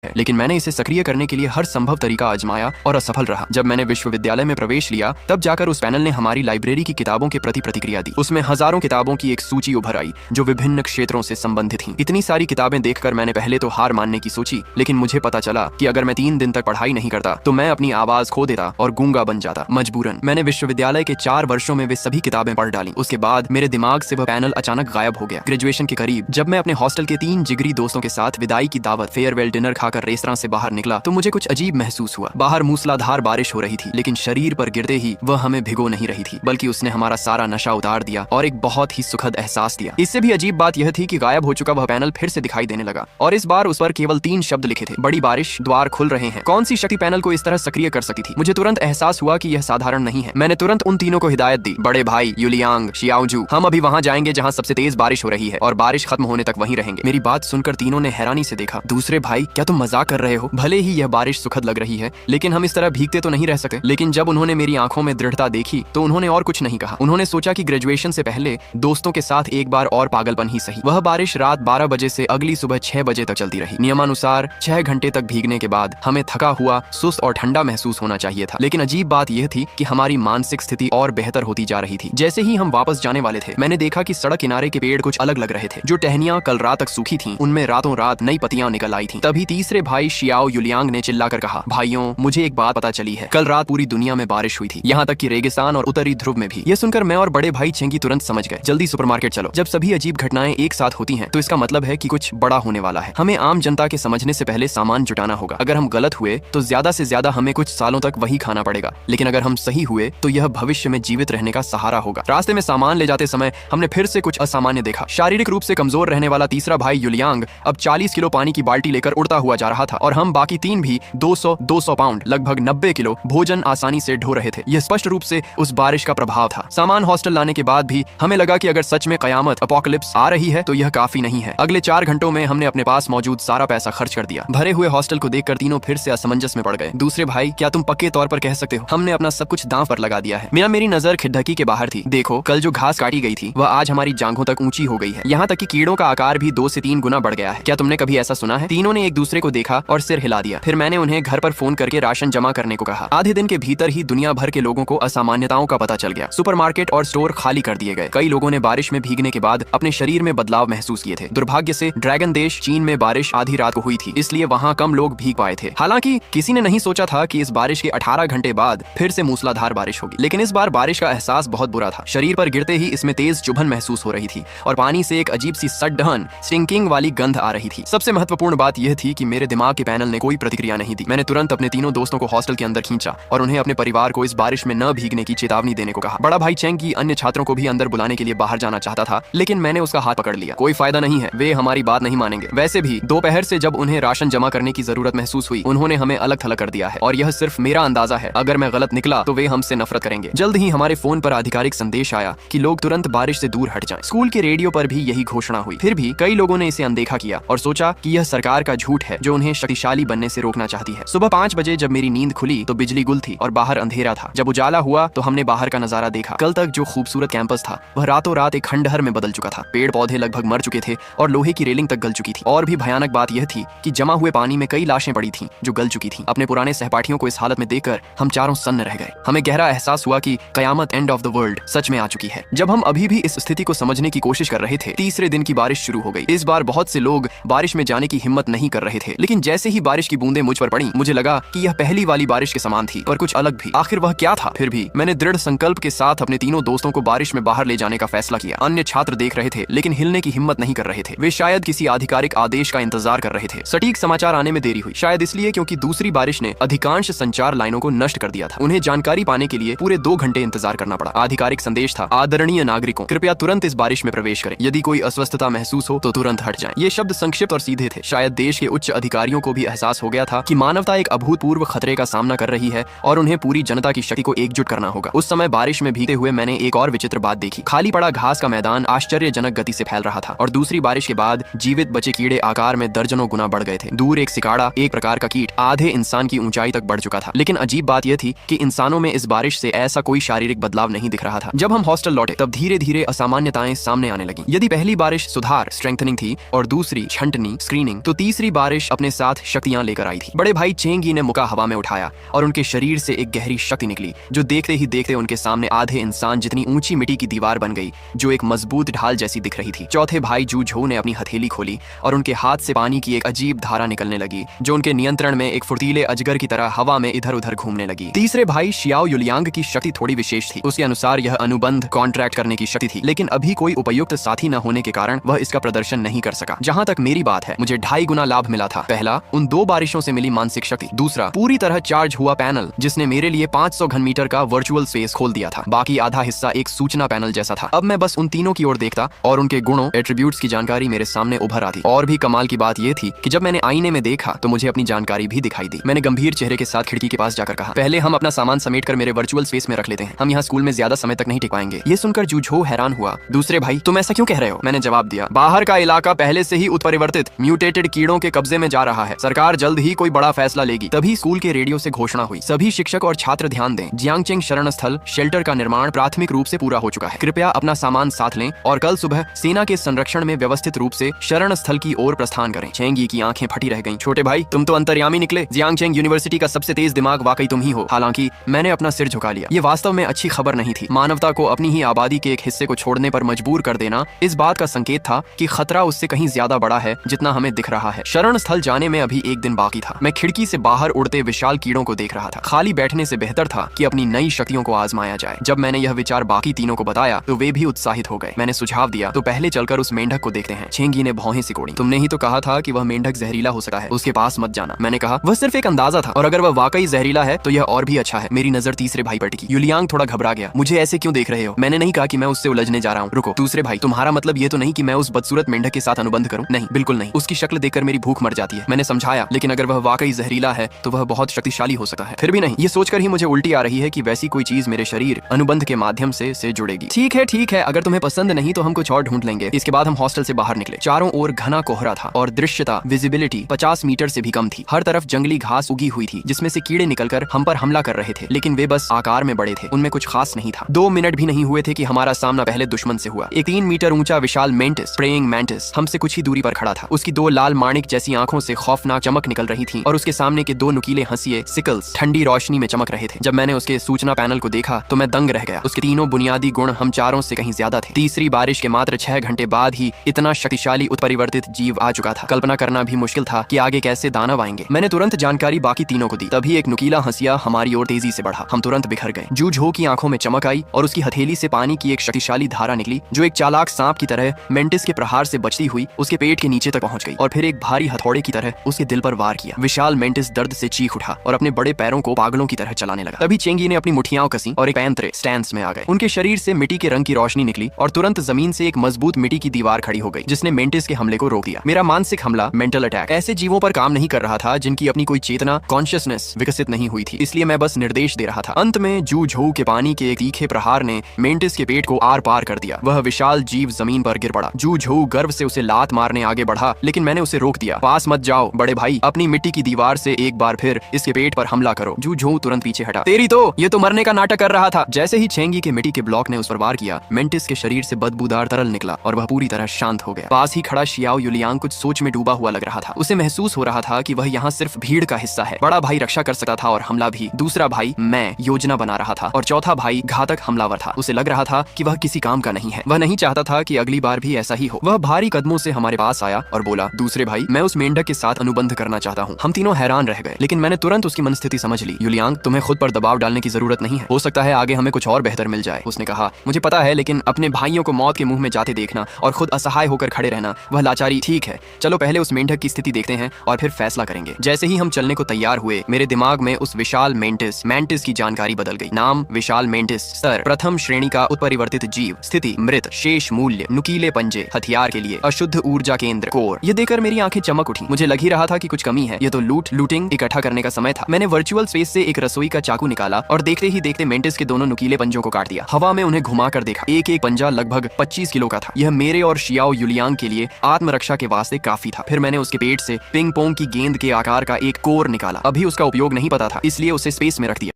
गए, लेकिन मैंने इसे सक्रिय करने के लिए हर संभव तरीका आजमाया और असफल रहा। जब मैंने विश्वविद्यालय में प्रवेश लिया तब जाकर उस पैनल ने हमारी लाइब्रेरी की किताबों के प्रति प्रतिक्रिया दी। उसमें हजारों किताबों की एक सूची उभर आई जो विभिन्न क्षेत्रों से संबंधित थी। इतनी सारी किताबें देखकर मैंने पहले तो हार मानने की सोची, लेकिन मुझे पता चला कि अगर मैं 3 दिन तक पढ़ाई नहीं करता तो मैं अपनी आवाज खो देता और गूंगा बन जाता। मजबूरन मैंने विश्वविद्यालय के 4 वर्षों में वे सभी किताबें पढ़ डाली। उसके बाद मेरे दिमाग से वह पैनल अचानक गायब हो गया। ग्रेजुएशन के करीब जब मैं अपने हॉस्टल के 3 जिगरी दोस्तों के साथ विदाई की दावत फेयरवेल डिनर खाकर रेस्तरां से बाहर निकला तो मुझे कुछ अजीब महसूस हुआ। बाहर मूसलाधार बारिश हो रही थी, लेकिन शरीर पर गिरते ही वह हमें भिगो नहीं रही थी, बल्कि उसने हमारा सारा नशा उतार दिया और एक बहुत ही सुखद एहसास दिया। इससे भी अजीब बात यह थी कि गायब हो चुका वह पैनल फिर से दिखाई देने लगा और इस बार उस पर केवल 3 शब्द लिखे थे, बड़ी बारिश, द्वार खुल रहे हैं। कौन सी शक्ति पैनल को इस तरह सक्रिय कर सकती थी? मुझे तुरंत एहसास हुआ कि यह साधारण नहीं है। मैंने तुरंत उन तीनों को हिदायत दी, बड़े भाई यूलियांग, शियाओजू, हम अभी वहां जाएंगे जहां सबसे तेज बारिश हो रही है और बारिश खत्म होने तक वहीं रहेंगे। मेरी बात सुनकर तीनों ने हैरानी से देखा। दूसरे भाई, क्या तुम मजाक कर रहे हो? भले ही यह बारिश सुखद लग रही है, लेकिन हम इस तरह भीगते तो नहीं रह सकते। लेकिन जब उन्होंने मेरी आंखों में दृढ़ता देखी तो उन्होंने और कुछ नहीं कहा। उन्होंने सोचा कि ग्रेजुएशन से पहले दोस्तों के साथ एक बार और पागलपन ही सही। वह बारिश रात 12 बजे से अगली सुबह 6 बजे तक चलती रही। नियमानुसार 6 घंटे तक भीगने के बाद हमें थका हुआ, सुस्त और ठंडा महसूस होना चाहिए था, लेकिन अजीब बात यह थी कि हमारी मानसिक स्थिति और बेहतर होती जा रही थी। जैसे ही हम वापस जाने वाले थे, मैंने देखा कि सड़क किनारे के पेड़ कुछ अलग लग रहे थे। जो टहनियां कल रात तक सूखी थीं, उनमें रातों रात नई पत्तियां निकल आई थीं। तभी तीसरे भाई शियाओ यूलियांग ने चिल्लाकर कहा, भाइयों, मुझे एक बात पता चली है। कल रात पूरी दुनिया में बारिश हुई थी, यहाँ तक कि रेगिस्तान और उत्तरी ध्रुव में भी। यह सुनकर मैं और बड़े भाई चेंगी तुरंत समझ गए, जल्दी सुपरमार्केट चलो। जब सभी अजीब घटनाएं एक साथ होती हैं, तो इसका मतलब है कि कुछ बड़ा होने वाला है। हमें आम जनता के समझने से पहले सामान जुटाना होगा। अगर हम गलत हुए तो ज्यादा से ज्यादा हमें कुछ सालों तक वही खाना पड़ेगा, लेकिन अगर हम सही हुए तो यह भविष्य में जीवित रहने का सहारा होगा। रास्ते में सामान ले जाते समय हमने फिर से कुछ असामान्य देखा। शारीरिक रूप से कमजोर रहने वाला तीसरा भाई यूलियांग अब 40 किलो पानी की बाल्टी लेकर उड़ता हुआ जा रहा था और हम बाकी 3 भी 200 पाउंड, लगभग 90 किलो भोजन आसानी से ढो रहे थे। यह स्पष्ट रूप से उस बारिश का प्रभाव था। सामान हॉस्टल लाने के बाद भी हमें लगा कि अगर सच में कयामत अपोकलिप्स आ रही है तो यह काफी नहीं है। अगले 4 घंटों में हमने अपने पास मौजूद सारा पैसा खर्च कर दिया। भरे हुए हॉस्टल को देखकर तीनों फिर से असमंजस में पड़ गए। दूसरे भाई, क्या तुम पक्के तौर पर कह सकते हो हमने अपना सब कुछ दांव पर लगा दिया है? मेरी नजर खिड़की के बाहर थी। देखो, कल जो घास काटी गई थी वह आज हमारी जांघों तक ऊंची हो गई है। यहाँ तक कि कीड़ों का आकार भी 2 से 3 गुना बढ़ गया है। क्या तुमने कभी ऐसा सुना है? तीनों ने एक दूसरे को देखा और सिर हिला दिया। फिर मैंने उन्हें घर पर फोन करके राशन जमा करने को कहा। आधे दिन के भीतर ही दुनिया भर के लोगों को असामान्यताओं का पता चल गया। सुपरमार्केट और स्टोर खाली कर दिए गए। कई लोगों ने बारिश में भीगने के बाद अपने शरीर में बदलाव महसूस किए थे। दुर्भाग्य से ड्रैगन देश चीन में बारिश आधी रात को हुई थी, इसलिए वहाँ कम लोग भीग पाए थे। हालांकि किसी ने नहीं सोचा था कि इस बारिश के 18 घंटे बाद फिर से मूसलाधार बारिश होगी। लेकिन इस बार बारिश का एहसास बहुत बुरा था। शरीर पर गिरते ही इसमें तेज चुभन महसूस हो रही थी और पानी से एक अजीब सी सड्डहन, स्टिंकिंग वाली गंध आ रही थी। सबसे महत्वपूर्ण बात यह थी कि मेरे दिमाग के पैनल ने कोई प्रतिक्रिया नहीं दी। मैंने तुरंत अपने तीनों दोस्तों को हॉस्टल के अंदर खींचा और उन्हें अपने परिवार को इस बारिश में न भीगने की चेतावनी देने को कहा। बड़ा भाई चेंगी अन्य छात्रों को भी अंदर बुलाने के लिए बाहर जाना चाहता था, लेकिन मैंने उसका हाथ पकड़ लिया। कोई फायदा नहीं है, वे हमारी बात नहीं मानेंगे। वैसे भी दोपहर से जब उन्हें राशन जमा करने की जरूरत महसूस हुई, उन्होंने हमें अलग थलग कर दिया है और यह सिर्फ मेरा अंदाजा है। अगर मैं गलत निकला तो वे हमसे नफरत करेंगे। जल्द ही हमारे फोन पर आधिकारिक संदेश आया कि लोग तुरंत बारिश से दूर हट जाएं। स्कूल के रेडियो पर भी यही घोषणा हुई। फिर भी कई लोगों ने इसे अनदेखा किया और सोचा कि यह सरकार का झूठ है जो उन्हें शक्तिशाली बनने से रोकना चाहती है। सुबह 5 बजे जब मेरी नींद खुली तो बिजली गुल थी और बाहर अंधेरा था। जब उजाला हुआ तो हमने बाहर का नजारा देखा। कल तक जो खूबसूरत कैंपस था वह रातों रात एक खंडहर में बदल चुका था। पेड़ पौधे लगभग मर चुके थे और लोहे की रेलिंग तक गल चुकी थी। और भी भयानक बात यह थी कि जमा हुए पानी में कई लाशें पड़ी थीं जो गल चुकी थीं। अपने पुराने सहपाठियों को इस हालत में देखकर हम चारों सन्न रह गए। हमें गहरा एहसास हुआ कि कयामत, एंड ऑफ द वर्ल्ड, सच में आ चुकी है। जब हम अभी भी इस स्थिति को समझने की कोशिश कर रहे थे, तीसरे दिन की बारिश शुरू हो गई। इस बार बहुत से लोग बारिश में जाने की हिम्मत नहीं कर रहे थे, लेकिन जैसे ही बारिश की बूंदें मुझ पर पड़ी, मुझे लगा कि यह पहली वाली बारिश के समान थी, पर कुछ अलग भी। आखिर वह क्या था? फिर भी मैंने दृढ़ संकल्प के साथ अपने तीनों दोस्तों को बारिश में बाहर ले जाने का फैसला किया। अन्य छात्र देख रहे थे, लेकिन हिलने की हिम्मत नहीं कर रहे थे। वे शायद किसी आधिकारिक आदेश का इंतजार कर रहे थे। सटीक समाचार आने में देरी हुई, शायद इसलिए क्योंकि दूसरी बारिश ने अधिकांश संचार लाइनों को नष्ट कर दिया था। उन्हें जानकारी पाने के लिए पूरे 2 घंटे इंतजार करना पड़ा। आधिकारिक संदेश था, आदरणीय नागरिकों, कृपया तुरंत इस बारिश में प्रवेश करें। यदि कोई अस्वस्थता महसूस हो तो तुरंत हट जाएं। ये शब्द संक्षिप्त और सीधे थे। शायद देश के उच्च अधिकारियों को भी एहसास हो गया था कि मानवता एक अभूतपूर्व खतरे का सामना कर रही है और उन्हें पूरी जनता की शक्ति को एकजुट करना होगा। उस समय बारिश में भीगते हुए मैंने एक और विचित्र बात देखी। खाली पड़ा घास का मैदान आश्चर्यजनक गति से फैल रहा था और दूसरी बारिश के बाद जीवित बचे कीड़े आकार में दर्जनों गुना बढ़ गए थे। दूर एक सिकाड़ा, एक प्रकार का कीट, आधे इंसान की ऊंचाई तक बढ़ चुका था। लेकिन अजीब बात यह थी कि इंसानों में इस बारिश से ऐसा कोई शारीरिक बदलाव नहीं दिख रहा था। जब हम हॉस्टल लौटे तब धीरे धीरे असामान्यताएं सामने आने लगी। यदि पहली बारिश सुधार, स्ट्रेंथनिंग थी और दूसरी छंटनी, स्क्रीनिंग, तो तीसरी बारिश अपने साथ शक्तियां लेकर आई थी। बड़े भाई चेंगी ने मुका हवा में उठाया और उनके शरीर से एक गहरी शक्ति निकली जो देखते ही देखते उनके सामने आधे इंसान जितनी ऊंची मिट्टी की दीवार बन गई जो एक मजबूत ढाल जैसी दिख रही थी। चौथे भाई जू झो ने अपनी हथेली खोली और उनके हाथ से पानी की एक अजीब धारा निकलने लगी जो उनके नियंत्रण में एक फुर्तीले अजगर की तरह हवा में इधर उधर घूमने लगी। तीसरे भाई शियाओ युलियांग की शक्ति थोड़ी विशेष थी। उसके अनुसार यह अनुबंध कॉन्ट्रैक्ट करने की शक्ति थी, लेकिन अभी कोई उपयुक्त साथी न होने के कारण वह इसका प्रदर्शन नहीं कर सका। जहां तक मेरी बात है, मुझे 2.5 गुना लाभ मिला था। पहला, उन 2 बारिशों से मिली मानसिक शक्ति। दूसरा, पूरी तरह चार्ज हुआ पैनल जिसने मेरे लिए 500 घन मीटर का वर्चुअल स्पेस खोल दिया था। बाकी आधा हिस्सा एक सूचना पैनल जैसा था। अब मैं बस उन तीनों की ओर देखता और उनके गुणों एट्रीब्यूट्स की जानकारी मेरे सामने उभर आती। और भी कमाल की बात यह थी कि जब मैंने आईने में देखा तो मुझे अपनी जानकारी भी दिखाई दी। मैंने गंभीर चेहरे के साथ खिड़की के पास जाकर कहा, पहले हम अपना सामान समेटकर मेरे वर्चुअल स्पेस में रख लेते हैं। हम यहाँ स्कूल में ज्यादा समय तक नहीं टिक पाएंगे। ये सुनकर जू झो हैरान हुआ। दूसरे भाई, तुम ऐसा क्यों कह रहे हो? मैंने जवाब दिया, बाहर का इलाका पहले से ही उत्परिवर्तित म्यूटेटेड कीड़ों के कब्जे में जा रहा है। सरकार जल्द ही कोई बड़ा फैसला लेगी। तभी स्कूल के रेडियो से घोषणा हुई, सभी शिक्षक और छात्र ध्यान दें, जियांगचेंग शरण स्थल शेल्टर का निर्माण प्राथमिक रूप से पूरा हो चुका है। कृपया अपना सामान साथ लें और कल सुबह सेना के संरक्षण में व्यवस्थित रूप से शरण स्थल की ओर प्रस्थान करें। चेंगी की आंखें फटी रह गईं। छोटे भाई, तुम तो अंतर्यामी निकले। जियांगचेंग यूनिवर्सिटी का सबसे तेज दिमाग वाकई तुम ही हो। हालांकि मैंने अपना सिर झुका लिया। ये वास्तव में अच्छी खबर नहीं थी। मानवता को अपनी ही आबादी के एक हिस्से को छोड़ने पर मजबूर कर देना इस बात का संकेत था कि खतरा उससे कहीं ज्यादा बड़ा है जितना हमें दिख रहा है। शरण स्थल जाने में अभी 1 दिन बाकी था। मैं खिड़की से बाहर उड़ते विशाल कीड़ों को देख रहा था। खाली बैठने से बेहतर था कि अपनी नई शक्तियों को आजमाया जाए। जब मैंने यह विचार बाकी तीनों को बताया तो वे भी उत्साहित हो गए। मैंने सुझाव दिया, तो पहले चलकर उस मेंढक को देखते हैं। चेंगी ने भौहें सिकोड़ी। तुमने ही तो कहा था कि वह मेंढक जहरीला हो सकता है, उसके पास मत जाना। मैंने कहा, वह सिर्फ एक अंदाजा था और अगर वह वाकई जहरीला है तो यह और भी अच्छा है। मेरी नजर तीसरे भाई पर टिकी। युलियांग थोड़ा घबरा गया। मुझे ऐसे क्यों देख रहे हो? मैंने नहीं कहा कि मैं उससे उलझने जा रहा हूँ। रुको दूसरे भाई, तुम्हारा मतलब ये तो नहीं कि मैं उस बदसूरत मेंढक के साथ अनुबंध करूं? नहीं, बिल्कुल नहीं। उसकी शक्ल देखकर मेरी भूख मर जाती है। मैंने समझाया, लेकिन अगर वह वाकई जहरीला है तो वह बहुत शक्तिशाली हो सकता है। फिर भी नहीं, ये सोचकर ही मुझे उल्टी आ रही है कि वैसी कोई चीज मेरे शरीर अनुबंध के माध्यम से जुड़ेगी। ठीक है, अगर तुम्हें पसंद नहीं तो हम कुछ और ढूंढ लेंगे। इसके बाद हम हॉस्टल से बाहर निकले। चारों ओर घना कोहरा था और दृश्यता विजिबिलिटी 50 मीटर से भी कम थी। हर तरफ जंगली घास उगी हुई थी जिसमें से कीड़े निकलकर हम पर हमला कर रहे थे, लेकिन वे बस आकार में बड़े थे। उनमें कुछ खास नहीं था। 2 मिनट भी नहीं हुए थे कि हमारा सामना पहले दुश्मन से हुआ। एक 3 मीटर ऊंचा विशाल मेंटिस, प्रेइंग मैंटिस, हमसे कुछ ही दूरी पर खड़ा था। उसकी 2 लाल माणिक जैसी आंखों से खौफनाक चमक निकल रही थी और उसके सामने के 2 नुकीले हंसिए सिकल्स ठंडी रोशनी में चमक रहे थे। जब मैंने उसके सूचना पैनल को देखा तो मैं दंग रह गया। उसके तीनों बुनियादी गुण हम चारों से कहीं ज्यादा थे। तीसरी बारिश के मात्र 6 घंटे बाद ही इतना शक्तिशाली उत्परिवर्तित जीव आ चुका था। कल्पना करना भी मुश्किल था कि आगे कैसे दानव आएंगे। मैंने तुरंत जानकारी बाकी तीनों को दी। तभी एक नुकीला हंसिया हमारी ओर तेजी से बढ़ा। हम तुरंत बिखर गए। जू झो की आंखों में चमक आई और उसकी हथेली से पानी की एक शक्तिशाली धारा निकली जो एक चालाक सांप की तरह मेंटिस के प्रहार से बचती हुई उसके पेट के नीचे तक पहुंच गई और फिर एक भारी हथौड़े की तरह उसके दिल पर वार किया। विशाल मेंटिस दर्द से चीख उठा और अपने बड़े पैरों को पागलों की तरह चलाने लगा। तभी चेंगी ने अपनी मुठियाओं कसी और एक पैंतरे स्टैंस में आ गए। उनके शरीर से मिट्टी के रंग की रोशनी निकली और तुरंत जमीन से एक मजबूत मिट्टी की दीवार खड़ी हो गई जिसने मेंटिस के हमले को रोक दिया। मेरा मानसिक हमला, मेंटल अटैक, ऐसे जीवों पर काम नहीं कर रहा था जिनकी अपनी कोई चेतना, कॉन्शियसनेस विकसित नहीं हुई थी, इसलिए मैं बस निर्देश दे रहा था। अंत में जू झो के पानी के एक तीखे प्रहार ने मेंटिस के पेट को आर पार कर दिया। वह विशाल जीव जमीन पर गिर पड़ा। जू झो गर्व से उसे लात मारने आगे बढ़ा, लेकिन मैंने उसे रोक दिया। पास मत जाओ बड़े भाई, अपनी मिट्टी की दीवार से एक बार फिर इसके पेट पर हमला करो। जू झो तुरंत पीछे हटा। तेरी तो ये तो मरने का नाटक कर रहा था। जैसे ही चेंगी के मिट्टी के ब्लॉक ने उस पर वार किया, मेंटिस के शरीर से बदबूदार तरल निकला और वह पूरी तरह शांत हो गया। पास ही खड़ा शियाओ युलियांग कुछ सोच में डूबा हुआ लग रहा था। उसे महसूस हो रहा था कि वह यहाँ सिर्फ भीड़ का हिस्सा है। बड़ा भाई रक्षा कर सकता था और हमला भी। दूसरा भाई, मैं, योजना बना रहा था और चौथा भाई घातक हमलावर था। उसे लग रहा था कि वह किसी काम का नहीं है। वह नहीं चाहता था कि अगली बार भी ऐसा ही हो। वह भारी कदमों से हमारे पास आया और बोला, दूसरे भाई, मैं उस मेंढक के साथ अनुबंध करना चाहता हूँ। हम तीनों हैरान रह गए, लेकिन मैंने तुरंत उसकी मनस्थिति समझ ली। युलियांग, तुम्हें खुद पर दबाव डालने की जरूरत नहीं है। हो सकता है आगे हमें कुछ और बेहतर मिल जाए। उसने कहा, मुझे पता है, लेकिन अपने भाइयों को मौत के मुंह में जाते देखना और खुद असहाय होकर खड़े रहना, वह लाचारी। ठीक है, चलो पहले उस मेंढक की स्थिति देखते हैं और फिर फैसला करेंगे। जैसे ही हम चलने को तैयार हुए, मेरे दिमाग में उस विशाल मैंटिस की जानकारी बदल गई। नाम विशाल मेंटिस, स्तर प्रथम श्रेणी का उत्परिवर्तित जीव, स्थिति मृत, शेष मूल्य, नुकीले पंजे, हथियार के लिए अशुद्ध ऊर्जा केंद्र, कोर। ये देखकर मेरी आंखें चमक उठी। मुझे लग ही रहा था कि कुछ कमी है। ये तो लूटिंग इकट्ठा करने का समय था। मैंने वर्चुअल स्पेस से एक रसोई का चाकू निकाला और देखते ही देखते मेंटिस के दोनों नुकीले पंजों को काट दिया। हवा में उन्हें घुमा कर देखा। एक एक पंजा लगभग 25 किलो का था। यह मेरे और शियाओ युलियांग के लिए आत्मरक्षा के वास्ते काफी था। फिर मैंने उसके पेट से पिंग पोंग की गेंद के आकार का एक कोर निकाला। अभी उसका उपयोग नहीं पता था, इसलिए उसे स्पेस में रख दिया।